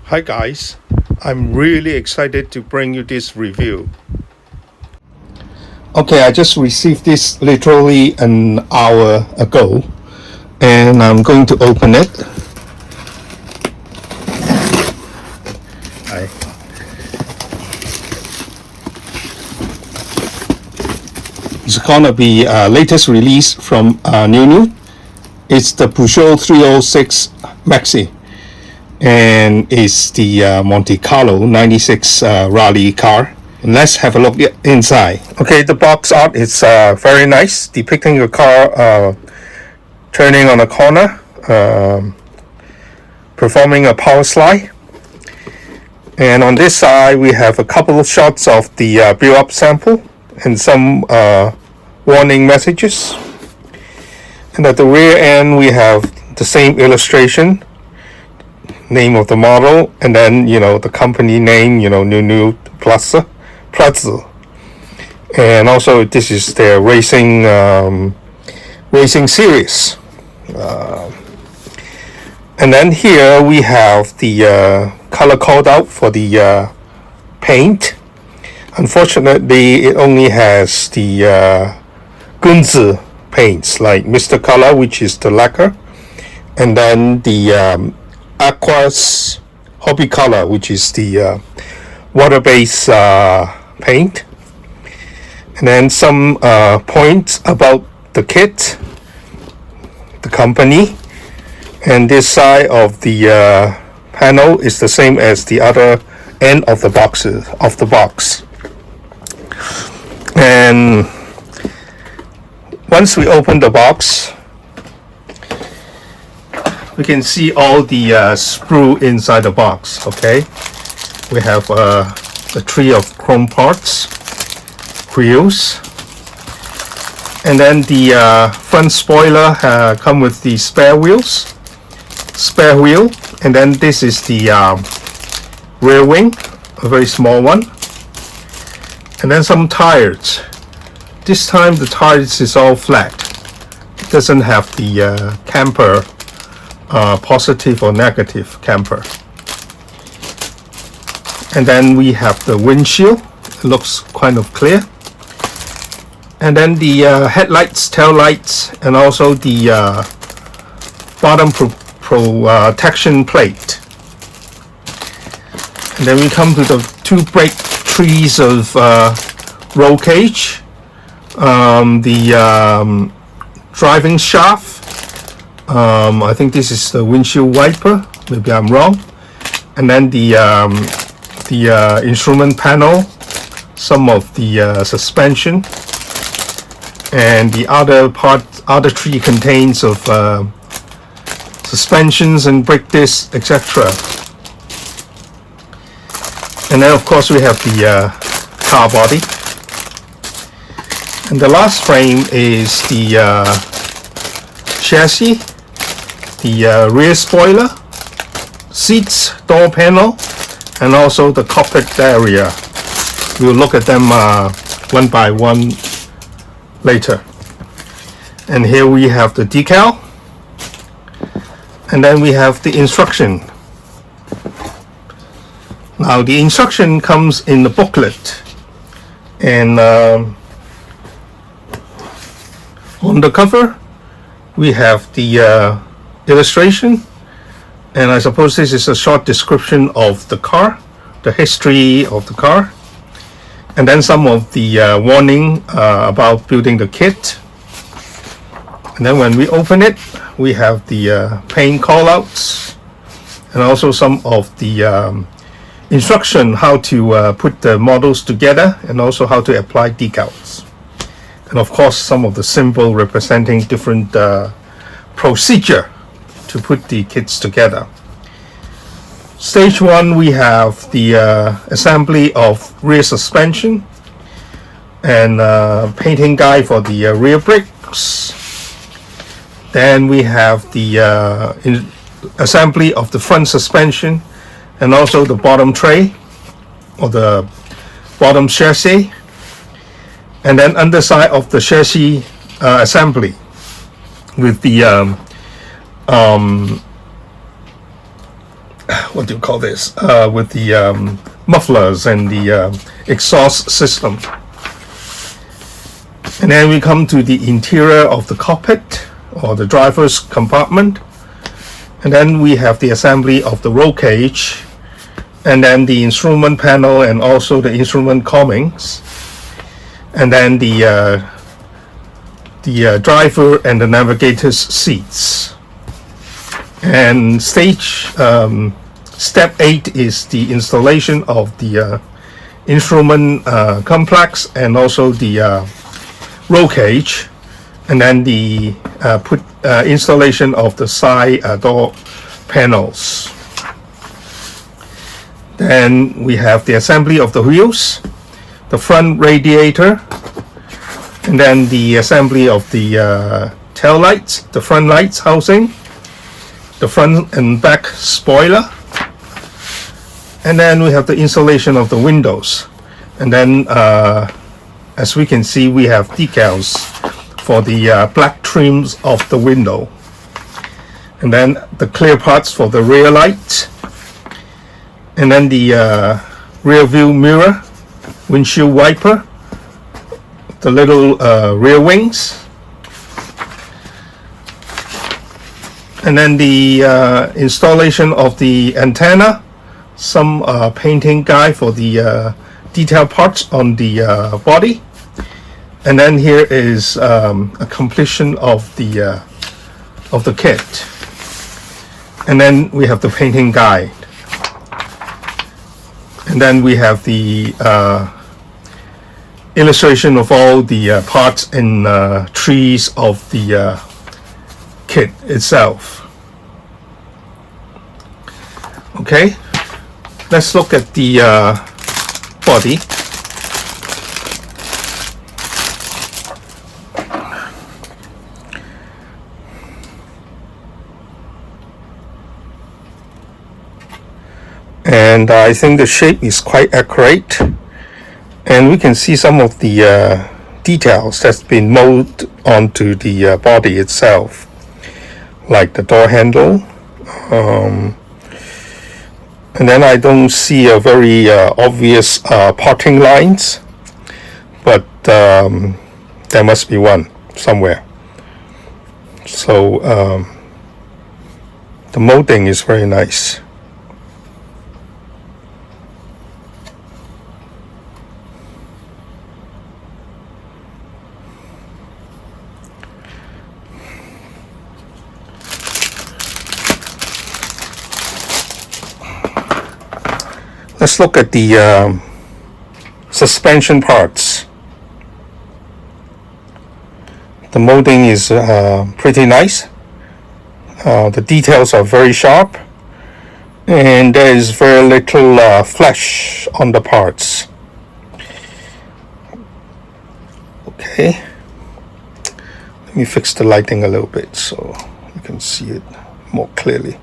Hi guys, I'm really excited to bring you this review. Okay, I just received this literally an hour ago and I'm going to open it. It's gonna be latest release from NuNu. It's the Peugeot 306 Maxi. And it's the Monte Carlo 96 rally car. And let's have a look inside. Okay, the box art is very nice, depicting a car turning on a corner, performing a power slide. And on this side, we have a couple of shots of the build-up sample and some warning messages. And at the rear end, we have the same illustration, name of the model, and then the company name, NuNu Peugeot. And also this is their racing series. And then here we have the color code out for the paint. Unfortunately, it only has the Gunzi paints like Mr. Color, which is the lacquer, and then the Aqua's Hobby Color, which is the water-based paint. And then some points about the kit, the company, and this side of the panel is the same as the other end of the box. And once we open the box, we can see all the sprue inside the box. Okay, we have a tree of chrome parts, wheels, and then the front spoiler come with the spare wheel, and then this is the rear wing, a very small one, and then some tires. This time the tires is all flat. It doesn't have the camper, positive or negative camper. And then we have the windshield. It looks kind of clear. And then the headlights, tail lights, and also the bottom protection plate. And then we come to the two brake trees of roll cage. The driving shaft, I think this is the windshield wiper, maybe I'm wrong, and then the instrument panel, some of the suspension, and the other tree contains of suspensions and brake discs, etc. And then of course we have the car body. And the last frame is the chassis, the rear spoiler, seats, door panel, and also the cockpit area. We'll look at them one by one later. And here we have the decal, and then we have the instruction. Now the instruction comes in the booklet, and on the cover we have the illustration, and I suppose this is a short description of the car, the history of the car, and then some of the warning about building the kit. And then when we open it, we have the paint callouts, and also some of the instruction how to put the models together, and also how to apply decals. And of course some of the symbol representing different procedure to put the kits together. Stage 1, we have the assembly of rear suspension, and painting guide for the rear brakes. Then we have the assembly of the front suspension, and also the bottom tray or the bottom chassis, and then underside of the chassis assembly with the what do you call this? With the mufflers and the exhaust system. And then we come to the interior of the cockpit or the driver's compartment. And then we have the assembly of the roll cage, and then the instrument panel and also the instrument combings. And then the driver and the navigator's seats. And step 8 is the installation of the instrument complex and also the roll cage, and then the installation of the side door panels. Then we have the assembly of the wheels, the front radiator, and then the assembly of the tail lights, the front lights housing, the front and back spoiler, and then we have the installation of the windows. And then as we can see, we have decals for the black trims of the window, and then the clear parts for the rear light, and then the rear view mirror, windshield wiper, the little rear wings, and then the installation of the antenna, some painting guide for the detail parts on the body, and then here is a completion of the kit, and then we have the painting guide, and then we have the illustration of all the parts and trees of the kit itself. Okay, let's look at the body. And I think the shape is quite accurate, and we can see some of the details that's been molded onto the body itself, like the door handle, and then I don't see a very obvious parting lines, but there must be one somewhere. So the molding is very nice. Let's look at the suspension parts. The molding is pretty nice. The details are very sharp, and there is very little flesh on the parts. Okay, let me fix the lighting a little bit so you can see it more clearly.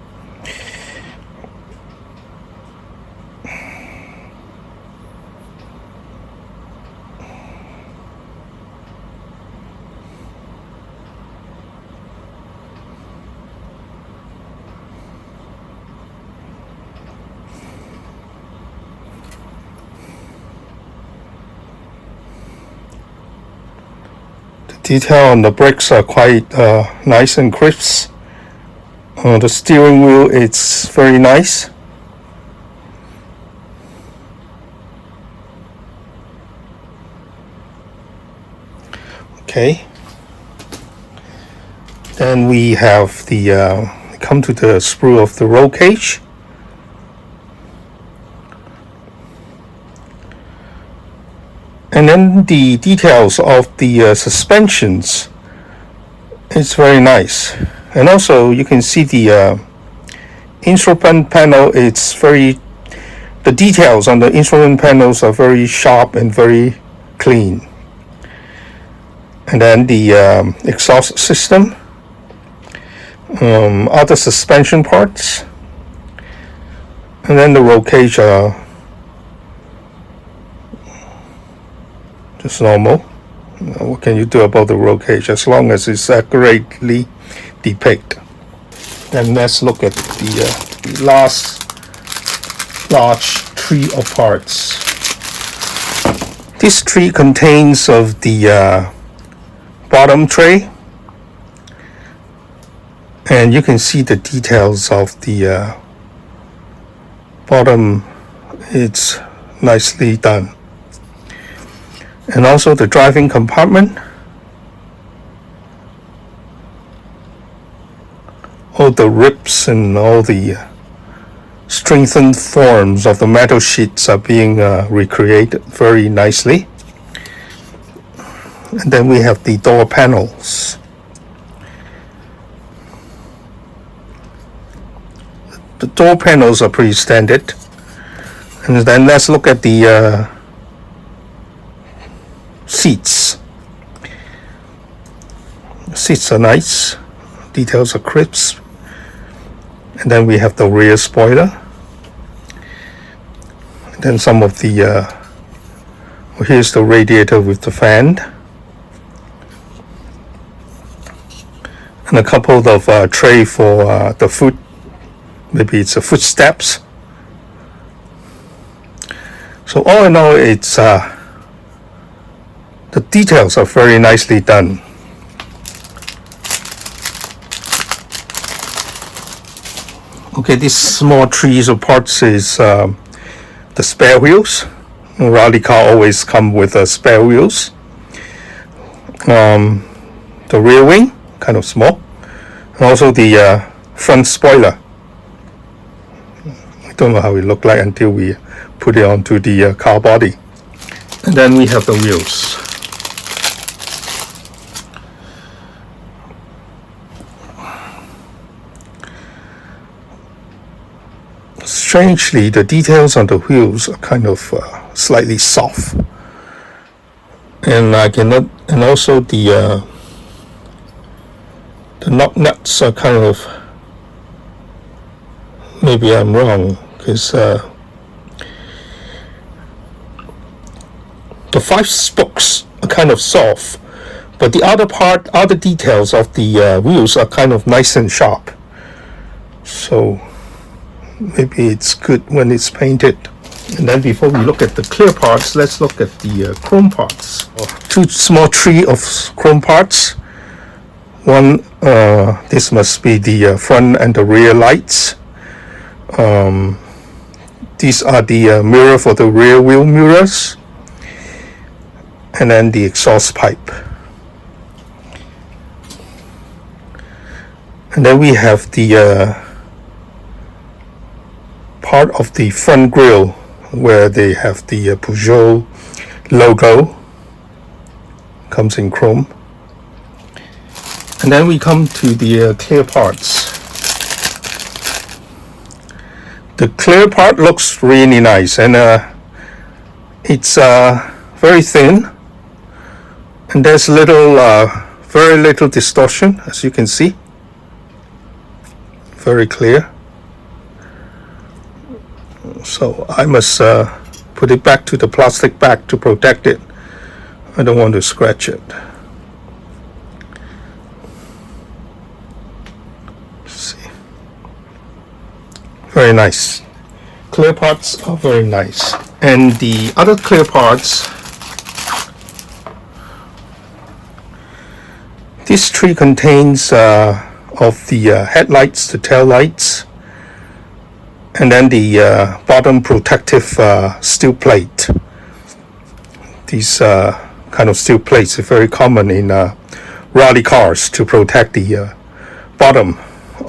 Detail on the brakes are quite nice and crisp. The steering wheel is very nice. Okay. Then we have the come to the sprue of the roll cage. And then the details of the suspensions is very nice, and also you can see the instrument panel. The details on the instrument panels are very sharp and very clean. And then the exhaust system, other suspension parts, and then the roll cage are just normal. What can you do about the roll cage as long as it's accurately depicted? Then let's look at the last large tree of parts. This tree contains of the bottom tray, and you can see the details of the bottom. It's nicely done. And also the driving compartment, all the ribs and all the strengthened forms of the metal sheets are being recreated very nicely. And then we have the door panels. The door panels are pretty standard. And then let's look at the seats. Seats are nice. Details are crisp. And then we have the rear spoiler. And then some of the here's the radiator with the fan. And a couple of tray for the foot. Maybe it's a footsteps. So all in all, it's the details are very nicely done. Okay, these small trees or parts is the spare wheels. Rally car always come with spare wheels. The rear wing, kind of small. And also the front spoiler. I don't know how it looked like until we put it onto the car body. And then we have the wheels. Strangely, the details on the wheels are kind of slightly soft, and and also the knob nuts are kind of, maybe I'm wrong, because the 5 spokes are kind of soft, but the other details of the wheels are kind of nice and sharp. So maybe it's good when it's painted. And then before we look at the clear parts, let's look at the chrome parts. 2 small tree of chrome parts. One, this must be the front and the rear lights. These are the mirror for the rear wheel mirrors. And then the exhaust pipe. And then we have the part of the front grille where they have the Peugeot logo, comes in chrome. And then we come to the clear parts. The clear part looks really nice, and it's very thin, and there's very little distortion, as you can see. Very clear. So I must put it back to the plastic bag to protect it. I don't want to scratch it. Let's see. Very nice. Clear parts are very nice. And the other clear parts, this tree contains of the headlights, the tail lights, and then the bottom protective steel plate. These kind of steel plates are very common in rally cars to protect the bottom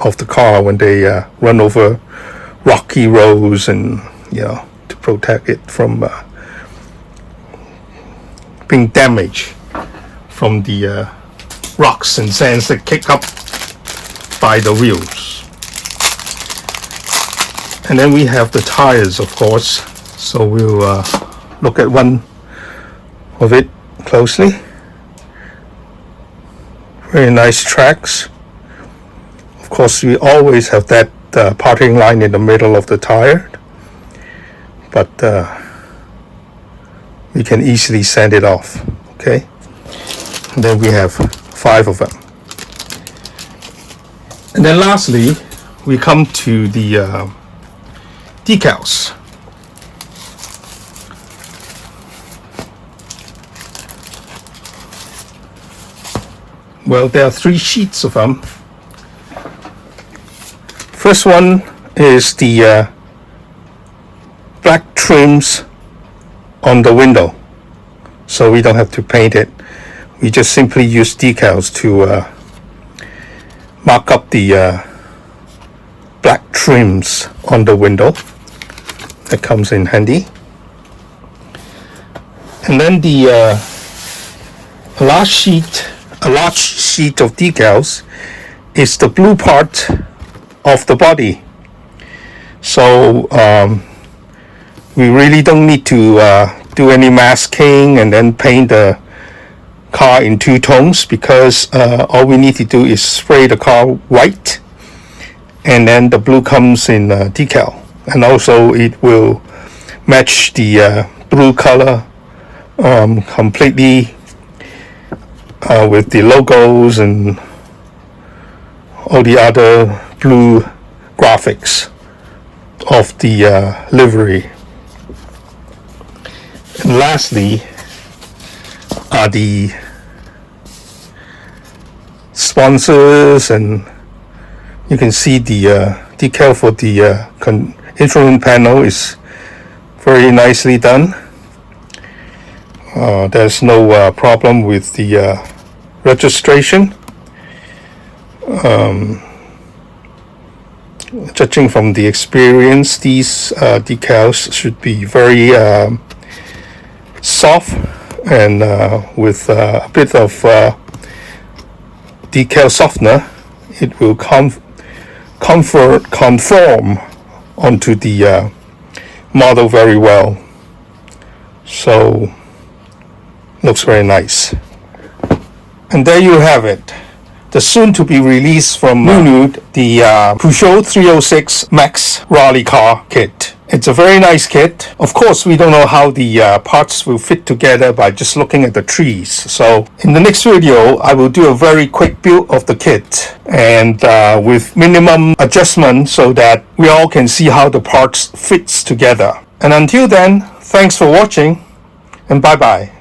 of the car when they run over rocky roads, and to protect it from being damaged from the rocks and sands that kick up by the wheels. And then we have the tires, of course. So we'll look at one of it closely. Very nice tracks. Of course, we always have that parting line in the middle of the tire, but we can easily sand it off. Okay. And then we have 5 of them. And then lastly, we come to the decals. Well, there are 3 sheets of them. First one is the black trims on the window, so we don't have to paint it. We just simply use decals to mark up the black trims on the window. That comes in handy. And then the large sheet of decals is the blue part of the body. So we really don't need to do any masking and then paint the car in 2 tones, because all we need to do is spray the car white, and then the blue comes in decal, and also it will match the blue color completely with the logos and all the other blue graphics of the livery. And lastly are the sponsors, and you can see the decal for the instrument panel is very nicely done. There's no problem with the registration. Judging from the experience, these decals should be very soft, and with a bit of decal softener, it will conform onto the model very well. So looks very nice. And there you have it, the soon to be released from NuNu, the Peugeot 306 Max Rally Car Kit. It's a very nice kit. Of course, we don't know how the parts will fit together by just looking at the trees. So in the next video, I will do a very quick build of the kit, and with minimum adjustment so that we all can see how the parts fits together. And until then, thanks for watching, and bye bye.